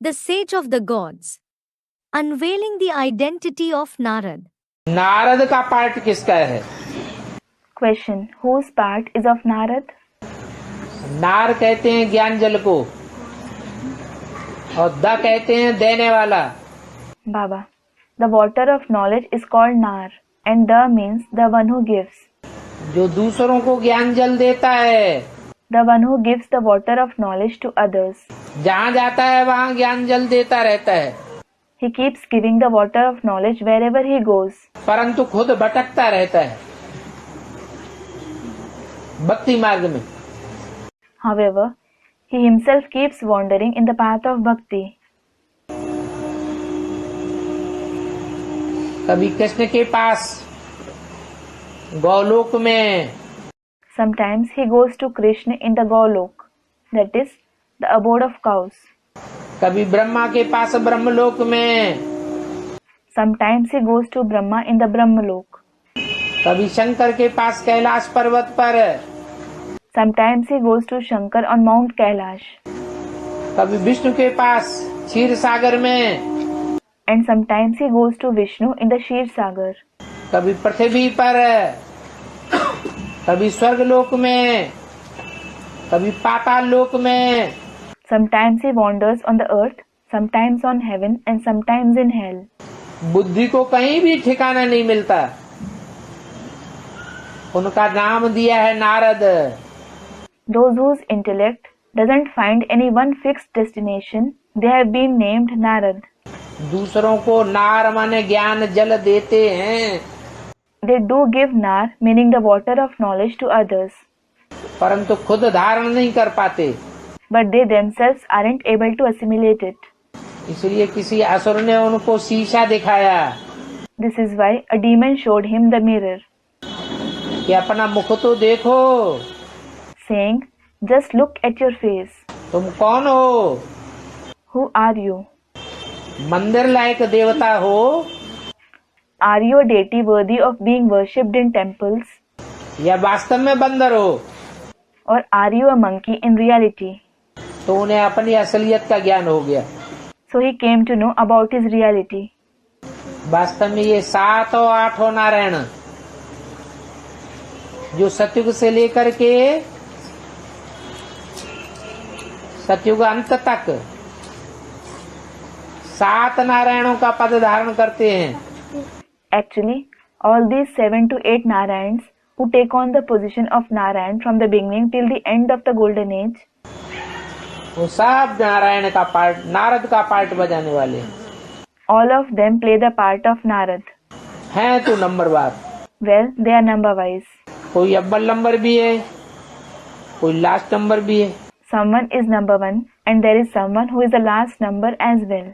the sage of the gods. Unveiling the identity of Narad. Narad का part किसका है? Question. Whose part is of Narad? नार कहते हैं ज्ञान जल को और द कहते हैं देने वाला। Baba. The water of knowledge is called Nar and the means the one who gives. जो दूसरों को ज्ञान जल देता है, The one who gives the water of knowledge to others. जहाँ जाता है वहाँ ज्ञान जल देता रहता है, He keeps giving the water of knowledge wherever he goes. परंतु खुद भटकता रहता है भक्ति मार्ग में। However, he himself keeps wandering in the path of bhakti. कभी कृष्ण के पास गौलोक में, Sometimes he goes to Krishna in the Golok, that is, the abode of cows. कभी ब्रह्मा के पास ब्रह्मलोक में, Sometimes he goes to Brahma in the Brahmalok. कभी शंकर के पास कैलाश पर्वत पर, Sometimes he goes to Shankar on Mount Kailash. कभी विष्णु के पास क्षीर सागर में, And sometimes he goes to Vishnu in the Kshir Sagar. कभी पृथ्वी पर, कभी स्वर्गलोक में, कभी पाताल लोक में। Sometimes he wanders on the earth, sometimes on heaven, and sometimes in hell. बुद्धि को कहीं भी ठिकाना नहीं मिलता। उनका नाम दिया है Narad. Those whose intellect doesn't find any one fixed destination, they have been named Narad. दूसरों को नार माने ज्ञान जल देते हैं, They do give Nar, meaning the water of knowledge, to others, परंतु खुद धारण नहीं कर पाते। but they themselves aren't able to assimilate it. इसलिए किसी असुर ने उनको शीशा दिखाया This is why a demon showed him the mirror, कि अपना मुख तो देखो, saying, "Just look at your face. तुम कौन हो? Who are you? मंदिर लायक देवता हो Are you a deity worthy of being worshipped in temples? या वास्तव में बंदर हो?" Or are you a monkey in reality? तो उन्हें अपनी असलियत का ज्ञान हो गया। So he came to know about his reality. वास्तव में ये 7 और 8 नारायण जो सतयुग से लेकर के सतयुग अंत तक 7 नारायणों का पद धारण करते हैं। Actually, all these 7 to 8 Narayans who take on the position of Narayan from the beginning till the end of the golden age, वो सब नारायण का पार्ट, नारद का पार्ट बजाने वाले हैं। all of them play the part of Narad. हैं तो नंबरवार, Well, they are number wise. कोई अव्वल नंबर भी है, कोई लास्ट नंबर भी है। Someone is number 1 and there is someone who is the last number as well.